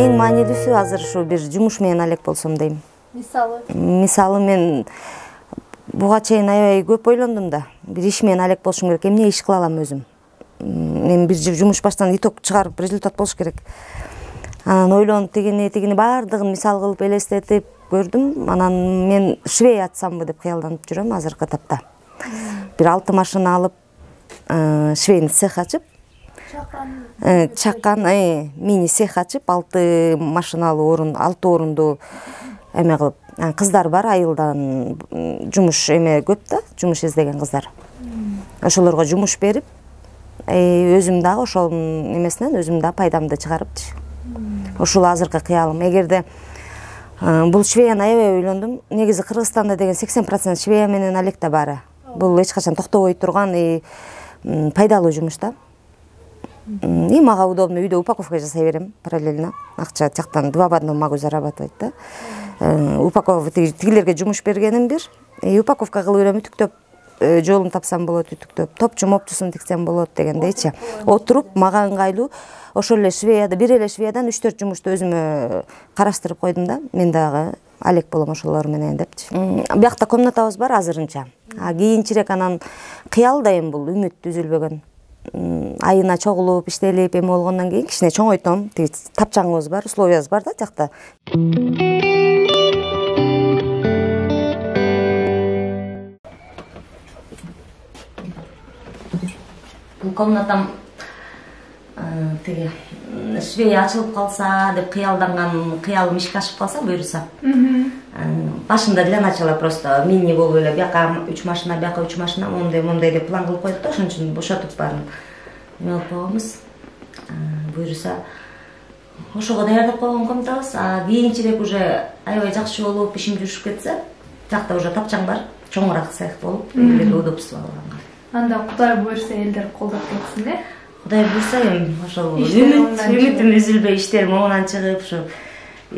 эң маанилүүсү азыр ушу бир жумуш менен алек болсом дейм. Мисалы мен буга чейин аябай көп ойлондум да. Бир иш менен алек болушум керек. Эмне иш кыла алам өзүм? Мен бир жумуш баштан иток чыгарып результат болуш керек. Анан ойлонуп тигини баардыгын мисал кылып элестетип көрдүм. Анан мен швей ачсамбы деп кыялданып жүрөм азыркы тапта. Бир 6 машина алып, швейный цех ачып, чаккан мини цех ачып, 6 машиналуу 6 орунду эме кылып, кыздар бар, айылдан жумуш көп да, жумуш издеген кыздар. Ошолорго жумуш берип, өзүм дагы ошол эмесинен өзүм да пайдамды чыгарып, ошол азыркы кыялым. Эгерде бул швеяны аябай ойлондум. Негизи Кыргызстанда деген 80% швея менен алекте баары. Бул эч качан токтобой турган пайдалуу жумуш да. Мага удобно, үйдө упаковка жасай берем параллельно. Акча жактан 2 в 1 могу зарабатывать да. Упаковка тигилерге жумуш бергеним бир. Упаковка кылып берем, үтүктөп, жолун тапсам болот, үтүктөп, топчу моптусун тиксем болот дегендейчи. Отуруп, мага ыңгайлуу. Ошол эле швеяда, бир эле швеядан 3-4 жумушту өзүмө караштырып койдум да. Мен дагы алек болом ошолор менен депчи. Биякта комнатабыз бар азырынча. Кийинчерээк анан кыялдайм, бул үмүт үзүлбөгөн. Айына чогулуп, иштелип, эме болгондон кийин кичине чоңойтом. Тапчаңыбыз бар, условиябыз бар да жакта. Бул комнатам швей ачылып калса деп кыялданган, кыялым ишке ашып калса буюрса. Башында деле начала просто мини болуп эле, бияка 3 машина, бияка 3 машина, мондай деп план кылып койдук да, ошон үчүн бошотуп баарын эме кылып койгонбуз. Буюрса ошого даярдап койгон комнатабыз. Кийинчерээк уже аябай жакшы болуп, ишим жүрүшүп кетсе, жакта уже тапчаң бар, чоңураак цех болуп, элдерге удобство алганга. Анда Кудай буйрса элдер колдоп кетсин да. Кудай буйрса эми ошол үмүтүм үзүлбөй, иштерим оңунан чыгып, ушу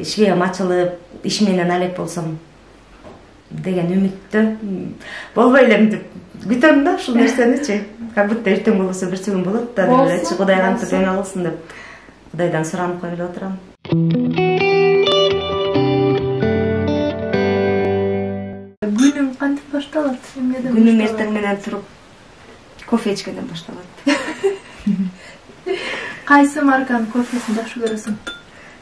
швеям ачылып, иш менен алек болсом деген үмүттө болбой элем деп күтөм да ушул нерсеничи. Как будто эртең болбосо бир күн болот да деп элечи, Кудай кантип эме кылсын деп Кудайдан суранып коюп эле отурам. Күнүң кантип башталат? Күнүм эртең менен туруп кофе ичкенден башталат. Кайсы марканын кофесин жакшы көрөсүң?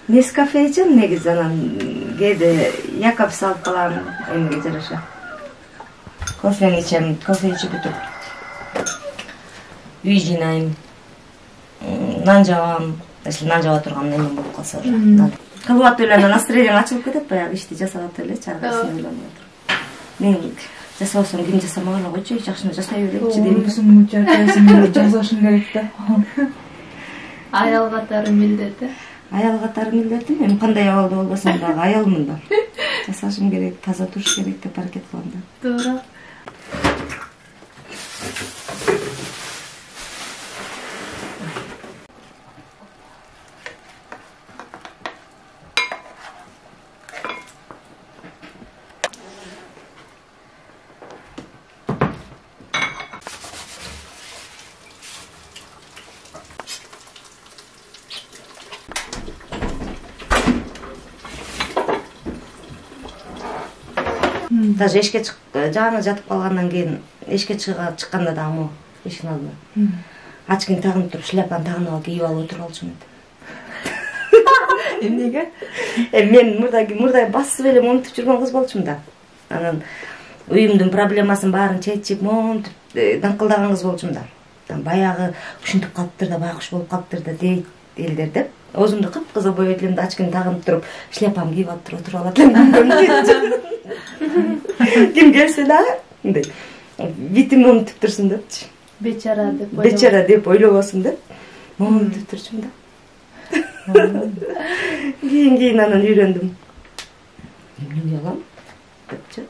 Нескафе ичем негизи, анан кээде Якобс алып калам, эмеге жараша. Кофени ичем, кофе ичип бүтүп үй жыйнайм, нан жабам, если нан жаба турган эме болуп калса уже. Кылып атып эле настроениең ачылып кетет, баягы ишти жасап атып эле чаргасын ойлонуп отуруп. Мен жасабасам ким жасамаган койчу, жакшыны жасай беремчи дейм. Өзүң чаргасын жасашың керек да. Аял катары милдет. Аял катары милдетим, эми кандай абалда болбосом дагы аялмын да. Жасашым керек, таза туруш керек деп аракет кылам да. Туура. Даже эшикке жааны жатып калгандан кийин эшикке чыкканда дагы мо эшиктин алдына ачкын тагынып туруп шляпаны тагынып алып кийип алып отуруп алчумун. Эмнеге? Мен мурда басып эле монтип жүргөн кыз болчумун да. Анан үйүмдүн проблемасын баарын чечип, монтип даңкылдаган кыз болчумун да. Баягы ушинтип калыптыр да, байкуш болуп калыптыр да дейт элдер деп. Өзүмдү кыпкызыл бойойт элем да, ачкын тагынып туруп, шляпамды кийип отуруп алат элем. Ким келсе дагы мындай битим монтип турсун депчи. Бечара деп ойлобосун деп монтип турчумун да. Кийин анан үйрөндүм. Эмне кылам депчи.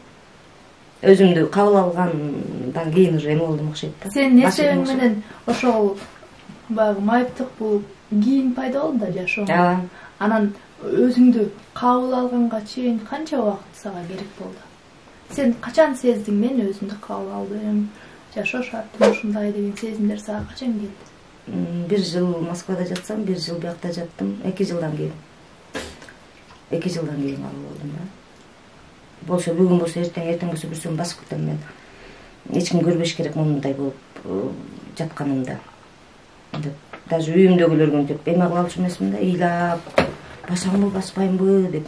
Өзүмдү кабыл алгандан кийин уже эме болдум окшойт да. Сен нерсең менен ошол баягы майыптык бул кийин пайда болду да жашооңо. Анан өзүңдү кабыл алганга чейин канча убакыт сага керек болду? Сен качан сездиң мен өзүмдү кабыл алдым, жашоо шартым ушундай деген сезимдер сага качан келди? 1 жыл Москвада жатсам, 1 жыл биякта жаттым, 2 жылдан кийин. 2 жылдан кийин кабыл болдум да. Болсо бүгүн болсо эртең болсо бүрсөң басып кетем мен. Эч ким көрбөш керек мындай болуп жатканымда. Даже үйүмдөгүлөр деп эме кыла алчу эмесмин да, ыйлап басамбы баспаймбы деп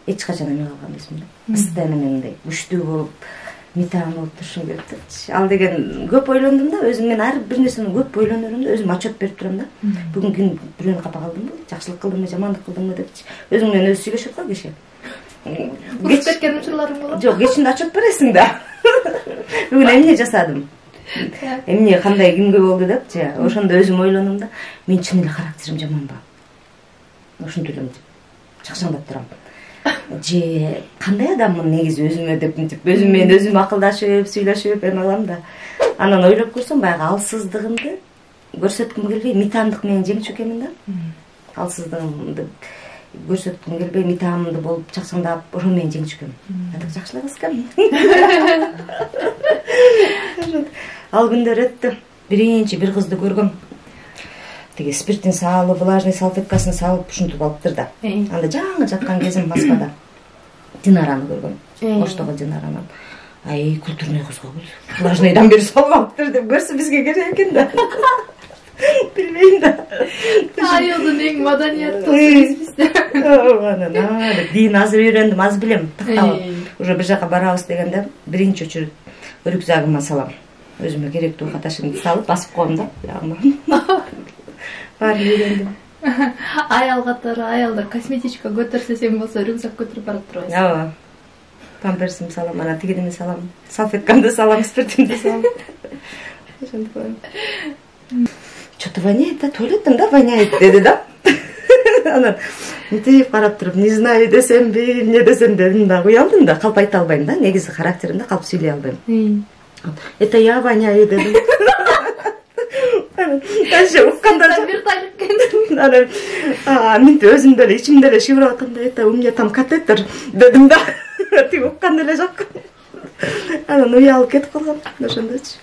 эч качан эме кылган эмесмин да. Постоянно мындай күчтүү болуп метан болуп турушум керек да. Ал деген көп ойлондум да, өзүм мен ар бир нерсени көп ойлонорум да, өзүм отчет берип турам да. Бүгүн күн бирөөнү капа калдымбы, жакшылык кылдымбы, жамандык кылдымбы депчи. Өзүң менен өзү сүйлөшөт го кеше. Кеч кеткен учурларың болот? Жок, кечинде отчет бересиң да. Бүгүн эмне жасадым? Эмне кандай кимге болду депчи. Ошондо өзүм ойлондум да, мен чын эле характерим жаманбы? Ошентип элем чакчаңдап турам. Же кандай адаммын негизи өзүмө деп өзүм менен өзүм акылдашып, сүйлөшүп эме кылам да. Анан ойлоп көрсөм, баягы алсыздыгымды көрсөткүм келбей, метандык менен жеңчү экенмин да. Алсыздыгымды көрсөткүм келбей, метамды болуп чакчаңдап, ошо менен жеңчү экенмин. Атак жакшы эле кыз экенмин. Ал күндөр өттү. Биринчи бир кызды көргөм. Тиги спиртин салып, влажный салфеткасын салып, ушинтип алыптыр да. Анда жаңы жаткан кезим Москвада. Динараны көргөм. Оштогу Динараны. Ай, культурный кыз го бул. Влажныйдан бери салмаптыр деп көрсө бизге керек экен да. Билбейм да. Айылдын эң маданияттуу бизде. Анан дин азыр үйрөндүм, аз билем, такталып. Уже бир жака барабыз дегенде биринчи очередь рюкзагыма салам. Өзүмө керектүү каташымды салып басып коем да. Баарын үйрөндүм. Аял катары аялдар косметичка көтөрсө сен болсо рюкзак көтөрүп барып турбайсың. Ооба. Памперсимди салам, анан тигидини салам, салфеткамды салам, спиртимди салам. Ошентип коем. Что-то воняет, да, туалеттен да воняет деди да. Анан мынтип карап туруп, не знаю десемби, эмне десем дедим да, уялдым да, калп айта албайм да, негизи характеримде калп сүйлөй албайм. Это я воняю дедим. Даже укканда анан мынтип өзүм деле ичимде эле шыбырап атканда, это у меня там катетер дедим да. Тиги уккан деле жок. Анан уялып кетип калгам, ошондочу.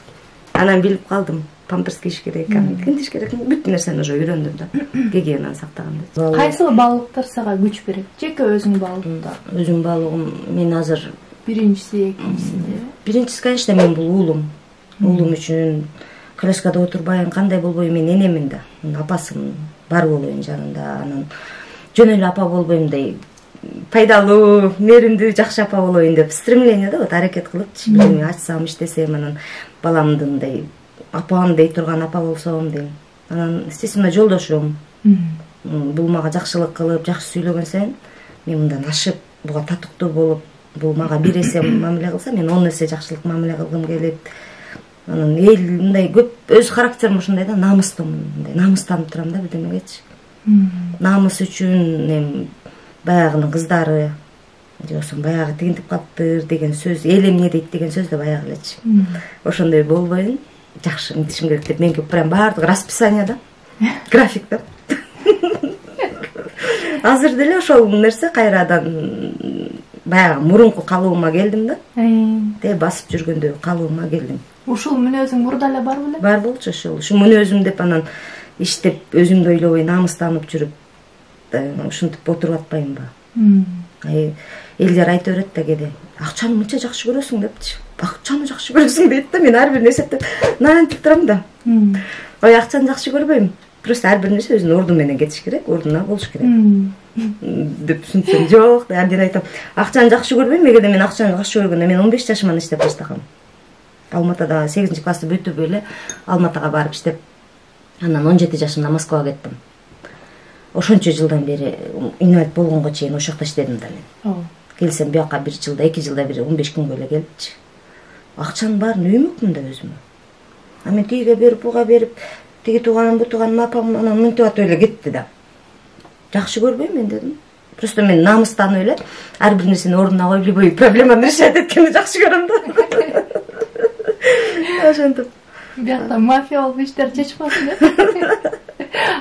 Анан билип калдым. Памперс кийиш керек экенин, кийиш керек. Бүт нерсени уже үйрөндүм да. Гигиенаны сактаганда. Кайсы баалыктар сага күч берет? Жеке өзүң баалыктар. Өзүм баалыгым мен азыр биринчиси, экинчиси. Биринчиси, конечно, мен бул уулум. Уулум үчүн клешкада отурбайын, кандай болбойм, мен энемин да. Апасымын, бар болоюн жанында. Анан жөн эле апа болбоймдай, пайдалуу, мээримдүү, жакшы апа болоюн деп стремление да, вот аракет кылып, мен ачсам, иштесем, анан баламдындай апам дей турган апа болсом дейм. Анан естественно жолдошум. Бул мага жакшылык кылып, жакшы сүйлөгөн сайын мен мындан ашып, буга татыктуу болуп, бул мага бир эсе мамиле кылса, мен 10 эсе жакшылык мамиле кылгым келет. Анан эл мындай көп өз характерим ушундай да, намыстуумун, мындай намыстанып турам да бирдемегечи. Намыс үчүн эми баягынын кыздары же болсо баягы тигинтип калыптыр деген сөз, эл эмне дейт деген сөз да баягы элечи. Ошондой болбойн. Жакшы мынтишим керек деп меники прям баардыгы расписание да, график да. Азыр деле ошол нерсе кайрадан баягы мурунку калыбыма келдим да. Те басып жүргөндө калыбыма келдим. Ушул мүнөзүң мурда эле бар беле? Бар болчу ошол. Ушу мүнөзүм деп анан иштеп өзүмдү ойлобой намыстанып жүрүп ушинтип отуруп атпаймынбы? Элдер айта берет да кээде. Акчаны мынча жакшы көрөсүң депчи. Акчаны жакшы көрөсүң дейт да, мен ар бир нерсептеп нантип турам да. Ой, акчаны жакшы көрбөйм. Просто ар бир нерсе өзүнүн орду менен кетиш керек, ордуна болуш керек. Деп түшүнсөм, жок, андин айтам. Акчаны жакшы көрбөйм, эгерде мен акчаны жакшы көргөндө мен 15 жашыман иштеп баштагам. Алматада 8 классты бүтүп эле Алматага барып иштеп, анан 17 жашымда Москвага кеттим. Ошончо жылдан бери инвалид болгонго чейин ошол жакта иштедим да мен. Келсем бияка 1 жылда, 2 жылда бир 15 күнгө эле келипчи. Акчанын баарын үймөкмүн да өзүмө. А мен тиге берип, буга берип, тиги тууганым, бу тууганым, апам анан мынтип атып эле кетти да. Жакшы көрбөйм мен дедим. Просто мен намыстанып эле ар бир нерсени ордуна коюп, любой проблеманы решать эткенди жакшы көрөм да. Ошентип. Биякта мафия болуп иштер чечпасын деп.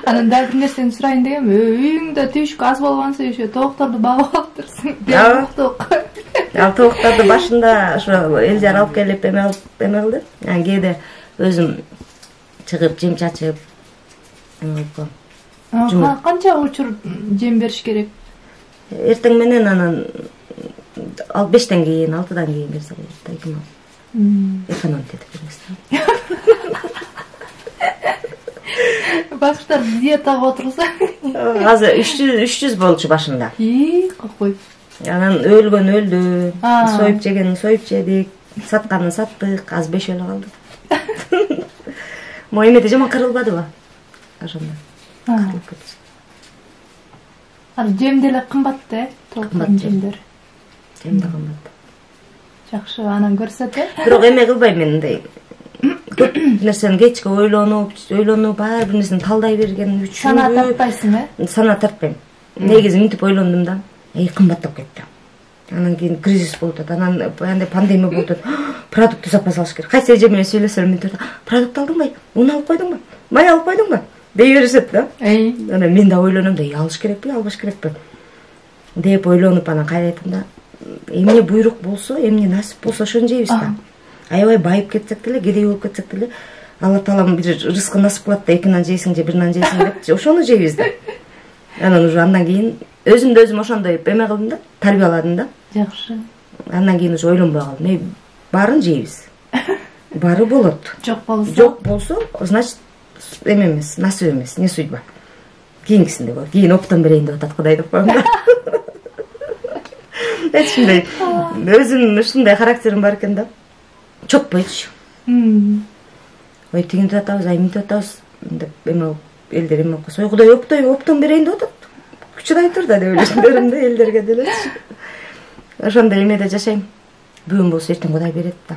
Анан дагы бир нерсени сурайын дегем, үйүңдө түйшүк аз болгонсо еще тоокторду багып алыптырсың. Ал тоокторду башында ошо элдер алып келип эме кылды. Анан кээде өзүм чыгып жем чачып эме кылып коем. Канча учур жем бериш керек? эртең менен анан 5-тен кийин 6-дан кийин берсе болот да, 2 мал. Экономить этип бермекчи. Башкалар диетага отурса. Азыр 300 болчу башында. Какой. Анан өлгөн өлдү, союп жеген союп жедик, сатканын саттык, аз 5 эле калды. Моемеде жаман кырылбадыбы? Ошондо. Кырылып кетти. Жем деле кымбат да, тоокун жемдер. Жем да кымбат. Жакшы, анан көрсөтө. Бирок эме кылбайм мен мындай. Көп нерсени кечке ойлонуп, ар бир нерсени талдай берген үчүн. Сана тартпайсың, Сана тартпайм. Негизи мынтип ойлондум да, кымбаттап кетти. Анан кийин кризис болуп атат, анан андай пандемия болуп атат. Продуктты сапа салыш керек. Кайсы эже менен сүйлөсөм, мынтип продукт алдыңбы? Un алып койдуңбу? Май алып койдуңбу? Дей беришет да. Анан мен да ойлоном да, алыш керекпи, албаш керекпи деп ойлонуп анан кайра айттым да, эмне буйрук болсо, эмне насип болсо ошону жейбиз да. Аябай байып кетсек деле, кедей болуп кетсек деле, Алла Таалам бир рызкы насип кылат да, 2 нан жейсиң же 1 нан жейсиң деп ошону жейбиз да. Анан уже андан кийин өзүмдү өзүм ошондой эме кылдым да, тарбияладым да. Жакшы. Андан кийин уже ойлонбой калдым. Баарын жейбиз. Бары болот. Жок болсо, значит эме эмес, насип эмес, не судьба. Кийинкисинде бор. Кийин оптон берейин деп атат Кудай деп коем да. Ушундай өзүмдүн ушундай характерим бар экен да. Чокпойчу. Ой, тигинтип атабыз, мынтип атабыз деп эме элдер эме койсо, Кудай оптон берейин деп атат. Чыдай тур да деп ойлошмдорум да элдерге делечи. Ошондой эмеде жашайм. Бүгүн болсо эртең Кудай берет да.